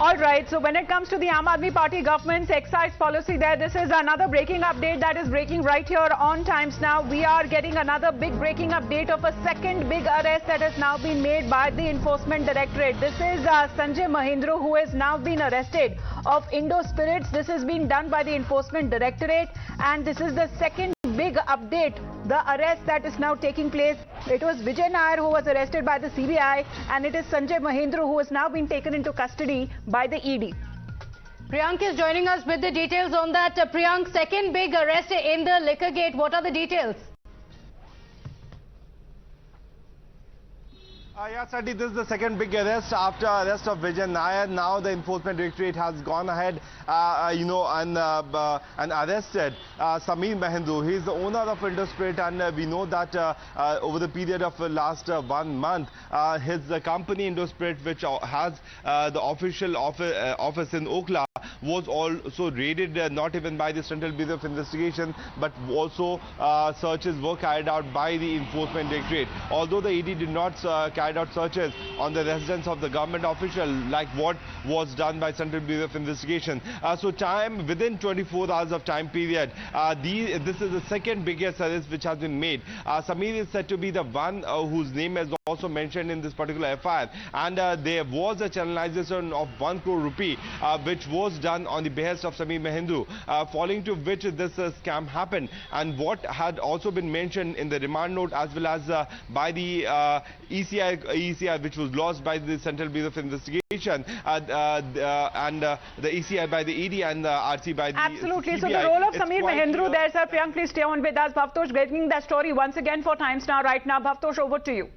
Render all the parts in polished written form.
All right, so when it comes to the Aam Aadmi Party government's excise policy there, this is another breaking update that is breaking right here on Times Now. We are getting another big breaking update of a second big arrest that has now been made by the Enforcement Directorate. This is Sameer Mahendru, who has now been arrested of Indospirits. This has been done by the Enforcement Directorate, and this is the second big update, the arrest that is now taking place. It was Vijay Nair who was arrested by the CBI, and it is Sameer Mahendru who has now been taken into custody by the ED. Priyank is joining us with the details on that. Priyank, second big arrest in the liquor gate. What are the details? Yes, Sandy, this is the second big arrest after arrest of Vijay Nair. Now the Enforcement Directorate has gone ahead, and arrested Sameer Mahendru. He is the owner of Indospirits, and we know that over the period of last 1 month, his company Indospirits, which has the official office in Okla, was also raided, not even by the Central Bureau of Investigation, but also searches were carried out by the Enforcement Directorate. Although the ED did not carry out searches on the residence of the government official like what was done by Central Bureau of Investigation. So time within 24 hours of time period, this is the second biggest arrest which has been made. Sameer is said to be the one whose name is also mentioned in this particular FIR, and there was a channelization of 1 crore rupee which was done on the behest of Sameer Mahendru, following to which this scam happened. And what had also been mentioned in the remand note as well as by the ECI, which was lost by the Central Bureau of Investigation, and the ECI by the ED and the RC by the Absolutely. CBI. So the role of Sameer Mahendru there, sir. Priyank, please stay on with us. Bhavtosh getting that story once again for Times Now right now. Bhavtosh, over to you.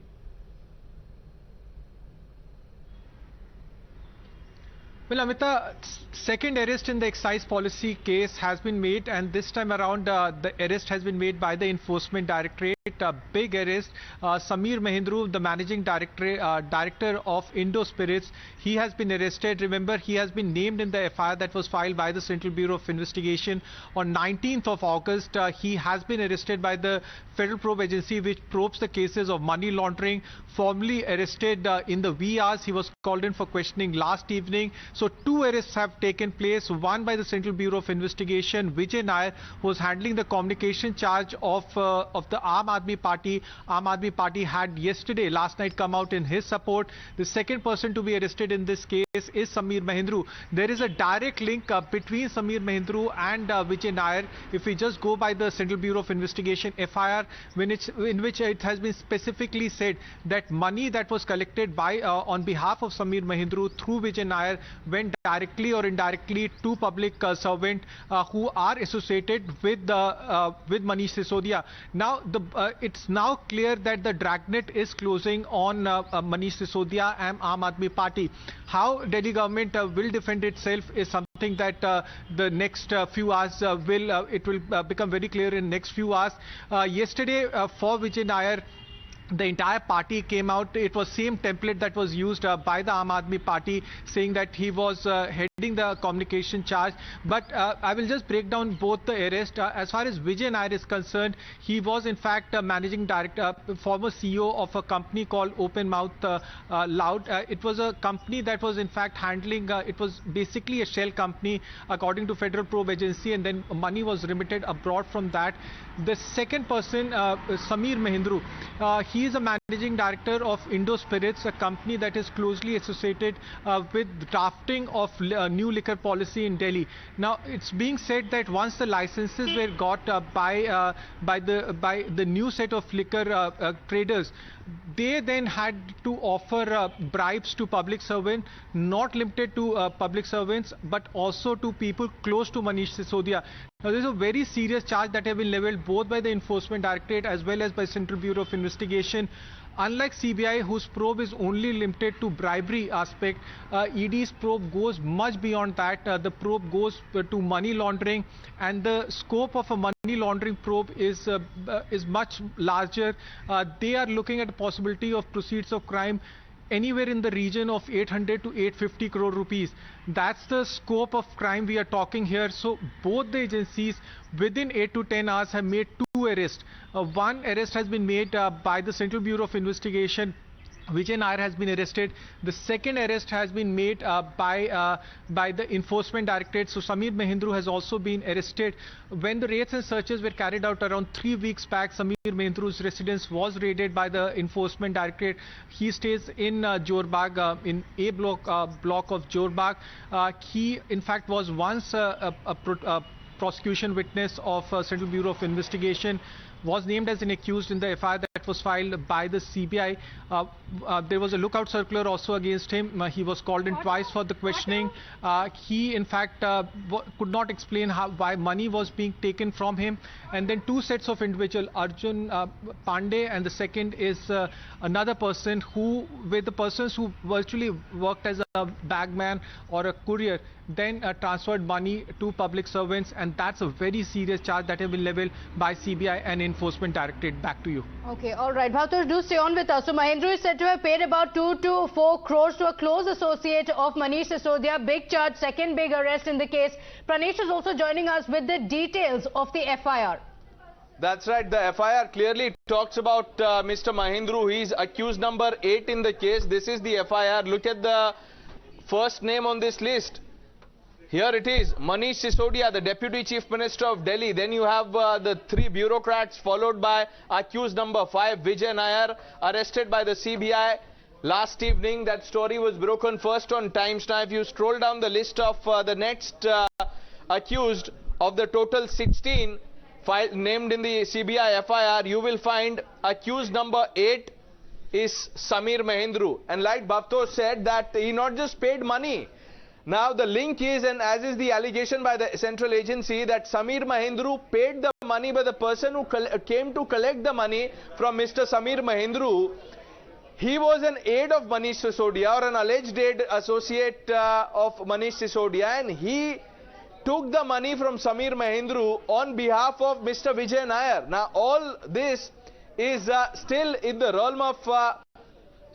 Well, Amita, second arrest in the excise policy case has been made, and this time around the arrest has been made by the Enforcement Directorate. A big arrest. Sameer Mahendru, the managing director of Indospirits, he has been arrested. Remember, he has been named in the FIR that was filed by the Central Bureau of Investigation on 19th of August. He has been arrested by the Federal Probe Agency, which probes the cases of money laundering. Formally arrested in the wee hours. He was called in for questioning last evening. So 2 arrests have taken place. One by the Central Bureau of Investigation, Vijay Nair, who was handling the communication charge of the Aam Aadmi Party. Aam Aadmi Party had last night come out in his support. The second person to be arrested in this case is Sameer Mahendru. There is a direct link between Sameer Mahendru and Vijay Nair. If we just go by the Central Bureau of Investigation FIR, in which it has been specifically said that money that was collected by on behalf of Sameer Mahendru through Vijay Nair went directly or indirectly to public servants who are associated with Manish Sisodia. Now it's now clear that the dragnet is closing on Manish Sisodia and Aam Aadmi Party. How Delhi government will defend itself is something that the next few hours will become very clear in next few hours. Yesterday for Vijay Nair, the entire party came out. It was same template that was used by the Aam Aadmi Party, saying that he was heading the communication charge. But I will just break down both the arrest. As far as Vijay Nair is concerned, he was in fact managing director, former CEO of a company called Open Mouth Loud. It was a company that was in fact handling, it was basically a shell company according to Federal Probe Agency, and then money was remitted abroad from that. The second person, Sameer Mahendru, he is a managing director of Indospirits, a company that is closely associated with drafting of new liquor policy in Delhi. Now, it's being said that once the licenses were got by the new set of liquor traders, they then had to offer bribes to public servants, not limited to public servants, but also to people close to Manish Sisodia. Now, this is a very serious charge that have been leveled both by the Enforcement Directorate as well as by Central Bureau of Investigation. Unlike CBI, whose probe is only limited to bribery aspect, ED's probe goes much beyond that. The probe goes to money laundering, and the scope of a money laundering probe is much larger. They are looking at the possibility of proceeds of crime anywhere in the region of 800 to 850 crore rupees. That's the scope of crime we are talking here. So both the agencies within 8 to 10 hours have made 2 arrests. One arrest has been made by the Central Bureau of Investigation Vijay Nair has been arrested. The second arrest has been made by the Enforcement Directorate. So Sameer Mahendru has also been arrested. When the raids and searches were carried out around 3 weeks back, Sameer Mahendru's residence was raided by the Enforcement Directorate. He stays in Jorbagh, in A block of Jorbagh. He, in fact, was once a prosecution witness of Central Bureau of Investigation, was named as an accused in the FIR that was filed by the CBI. There was a lookout circular also against him. He was called in twice for the questioning. He, in fact, could not explain why money was being taken from him. And then two sets of individual, Arjun Pandey, and the second is another person with the persons who virtually worked as a bagman or a courier, then transferred money to public servants, and that's a very serious charge that has been leveled by CBI and Enforcement Directorate. Back to you. Okay, all right. Bhavtosh, do stay on with us. So Mahendru is said to have paid about 2 to 4 crores to a close associate of Manish Sisodia. Big charge, second big arrest in the case. Pranesh is also joining us with the details of the FIR. That's right. The FIR clearly talks about Mr. Mahendru. He's accused number 8 in the case. This is the FIR. Look at the first name on this list. Here it is, Manish Sisodia, the Deputy Chief Minister of Delhi. Then you have the 3 bureaucrats, followed by accused number 5, Vijay Nair, arrested by the CBI last evening. That story was broken first on Times. Now, if you scroll down the list of the next accused of the total 16 named in the CBI FIR, you will find accused number 8 is Sameer Mahendru. And like Bhavtosh said, that he not just paid money. Now the link is, and as is the allegation by the central agency, that Sameer Mahendru paid the money by the person who came to collect the money from Mr. Sameer Mahendru. He was an aide of Manish Sisodia, or an alleged aide associate of Manish Sisodia, and he took the money from Sameer Mahendru on behalf of Mr. Vijay Nair. Now all this is still in the realm of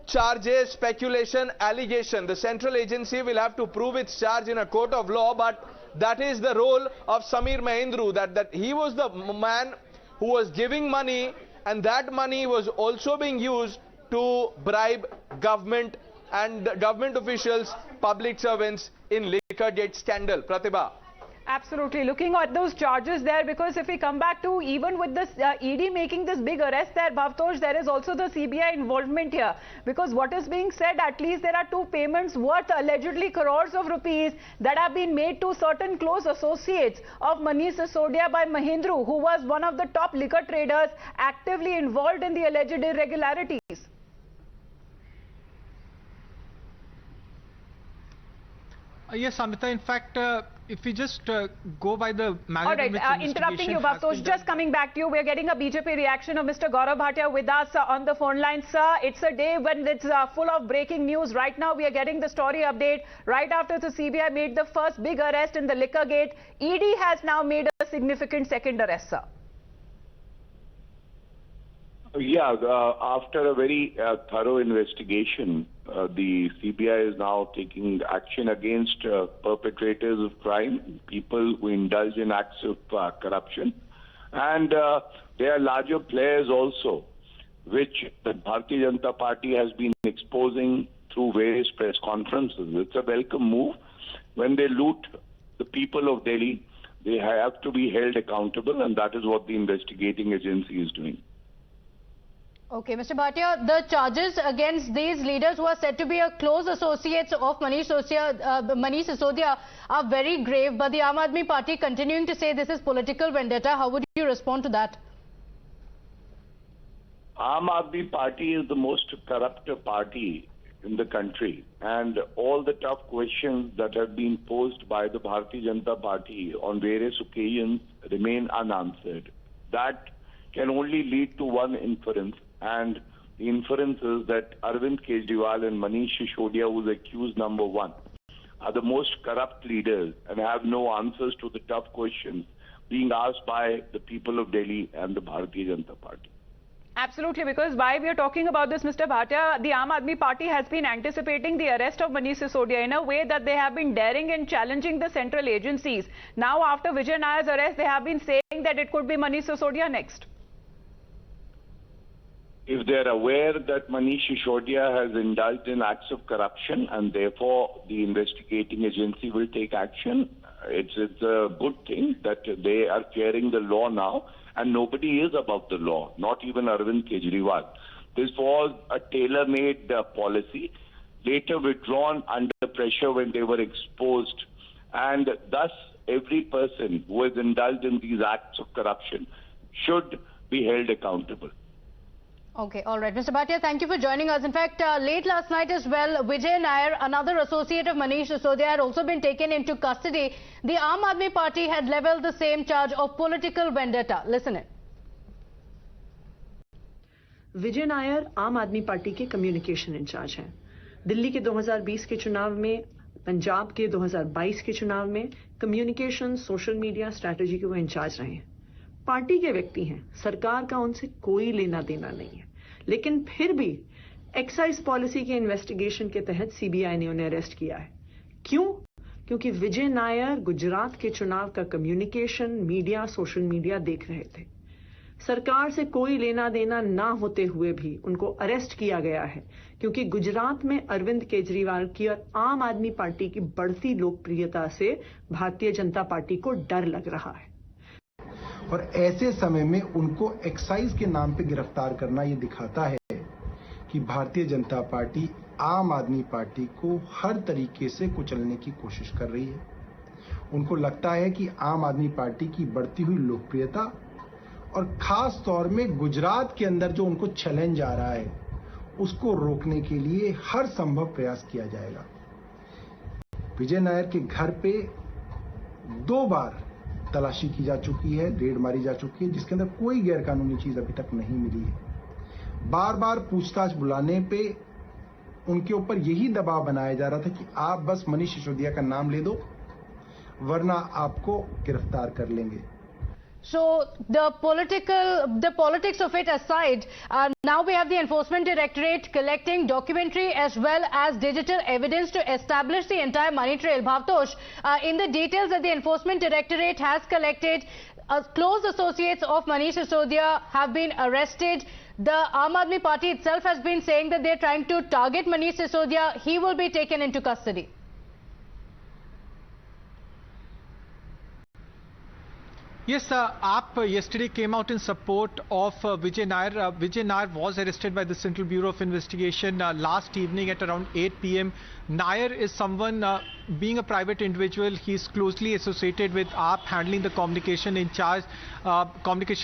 charges, speculation, allegation. The central agency will have to prove its charge in a court of law, but that is the role of Sameer Mahendru, that he was the man who was giving money, and that money was also being used to bribe government and government officials, public servants in Liquorgate scandal. Pratibha. Absolutely. Looking at those charges there, because if we come back to even with this ED making this big arrest there, Bhavtosh, there is also the CBI involvement here. Because what is being said, at least there are 2 payments worth allegedly crores of rupees that have been made to certain close associates of Manish Sisodia by Mahendru, who was one of the top liquor traders actively involved in the alleged irregularities. Yes, Amita, in fact, if we just go by the manner. All right, interrupting you, Bhavtosh, just coming back to you. We're getting a BJP reaction of Mr. Gaurav Bhatia with us on the phone line. Sir, it's a day when it's full of breaking news. Right now, we are getting the story update. Right after the CBI made the first big arrest in the Liquorgate, ED has now made a significant second arrest, sir. Yeah, after a very thorough investigation, the CBI is now taking action against perpetrators of crime, people who indulge in acts of corruption. And there are larger players also, which the Bharatiya Janata Party has been exposing through various press conferences. It's a welcome move. When they loot the people of Delhi, they have to be held accountable, and that is what the investigating agency is doing. Okay, Mr. Bhatia, the charges against these leaders who are said to be a close associates of Manish Sisodia are very grave, but the Aam Aadmi Party continuing to say this is political vendetta. How would you respond to that? Aam Aadmi Party is the most corrupt party in the country, and all the tough questions that have been posed by the Bharatiya Janata Party on various occasions remain unanswered. That can only lead to one inference, and the inference is that Arvind Kejriwal and Manish Sisodia, who's accused number 1, are the most corrupt leaders and have no answers to the tough questions being asked by the people of Delhi and the Bharatiya Janata Party. Absolutely, because why we are talking about this, Mr. Bhatia, the Aam Aadmi Party has been anticipating the arrest of Manish Sisodia in a way that they have been daring and challenging the central agencies. Now, after Vijay Nair's arrest, they have been saying that it could be Manish Sisodia next. if they're aware that Manish Sisodia has indulged in acts of corruption and therefore the investigating agency will take action, it's a good thing that they are fearing the law now, and nobody is above the law, not even Arvind Kejriwal. This was a tailor-made policy, later withdrawn under pressure when they were exposed, and thus every person who has indulged in these acts of corruption should be held accountable. Okay, all right. Mr. Bhatia, thank you for joining us. In fact, late last night as well, Vijay Nair, another associate of Manish Sisodia, had also been taken into custody. The Aam Aadmi Party had levelled the same charge of political vendetta. Listen in. विजय नायर आम आदमी party के communication in charge हैं। दिल्ली के 2020 के चुनाव में, पंजाब के 2022 के चुनाव में कम्युनिकेशन, सोशल मीडिया स्ट्रैटेजी के वो इंचार्ज रहे हैं। पार्टी के व्यक्ति हैं, सरकार का उनसे कोई लेना देना नहीं है, लेकिन फिर भी एक्साइज पॉलिसी के इन्वेस्टिगेशन के तहत सीबीआई ने उन्हें अरेस्ट किया है। क्यों? क्योंकि विजय नायर गुजरात के चुनाव का कम्युनिकेशन, मीडिया, सोशल मीडिया देख रहे थे। सरकार से कोई लेना देना ना होते हुए भी उनको अरेस्ट किया गया है, क्योंकि गुजरात में अरविंद केजरीवाल की और आम आदमी पार्टी की बढ़ती लोकप्रियता से भारतीय जनता पार्टी को डर लग रहा है। और ऐसे समय में उनको एक्साइज के नाम पे गिरफ्तार करना ये दिखाता है कि भारतीय जनता पार्टी आम आदमी पार्टी को हर तरीके से कुचलने की कोशिश कर रही है। उनको लगता है कि आम आदमी पार्टी की बढ़ती हुई लोकप्रियता और खास तौर में गुजरात के अंदर जो उनको चैलेंज आ रहा है, उसको रोकने के लिए हर संभव प्रयास किया जाएगा। विजय नायर के घर पे 2 बार तलाशी की जा चुकी है, रेड मारी जा चुकी है, जिसके अंदर कोई गैरकानूनी चीज अभी तक नहीं मिली है। बार बार पूछताछ बुलाने पे उनके ऊपर यही दबाव बनाया जा रहा था कि आप बस मनीष सिसोदिया का नाम ले दो, वरना आपको गिरफ्तार कर लेंगे। So the politics of it aside, now we have the Enforcement Directorate collecting documentary as well as digital evidence to establish the entire money trail. Bhavtosh, in the details that the Enforcement Directorate has collected, close associates of Manish Sisodia have been arrested. The Aam Aadmi Party itself has been saying that they're trying to target Manish Sisodia. He will be taken into custody. Yes, AAP yesterday came out in support of Vijay Nair. Vijay Nair was arrested by the Central Bureau of Investigation last evening at around 8 p.m. Nair is someone, being a private individual, he is closely associated with AAP, handling the communication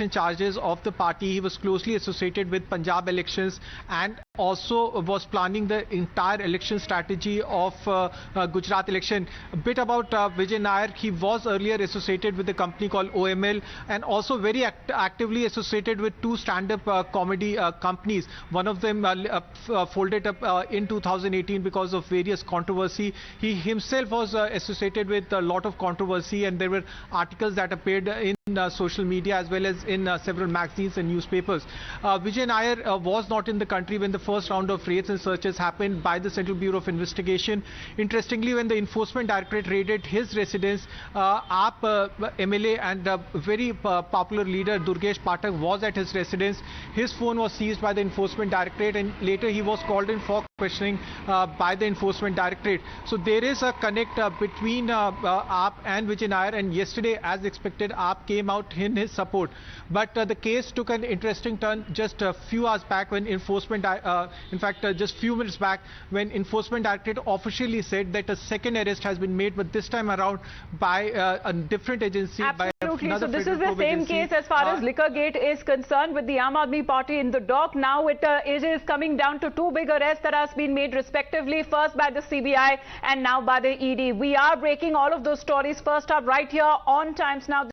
charges of the party. He was closely associated with Punjab elections and also was planning the entire election strategy of Gujarat election. A bit about Vijay Nair, he was earlier associated with a company called OML and also very actively associated with 2 stand-up comedy companies. One of them folded up in 2018 because of various controversy. He himself was associated with a lot of controversy, and there were articles that appeared in social media as well as in several magazines and newspapers. Vijay Nair was not in the country when the first round of raids and searches happened by the Central Bureau of Investigation. Interestingly, when the Enforcement Directorate raided his residence, AAP MLA and very popular leader Durgesh Pathak was at his residence. His phone was seized by the Enforcement Directorate and later he was called in for questioning by the Enforcement Directorate. So there is a connect between AAP and Vijay Nair, and yesterday, as expected, AAP came out in his support. But the case took an interesting turn just a few hours back when just few minutes back when Enforcement Directorate officially said that a second arrest has been made, but this time around by a different agency. Absolutely. By so this is the same case as far as Liquorgate is concerned, with the Aam Aadmi Party in the dock. Now it is coming down to 2 big arrests that has been made respectively, first by the CBI and now by the ED. We are breaking all of those stories first up right here on Times Now.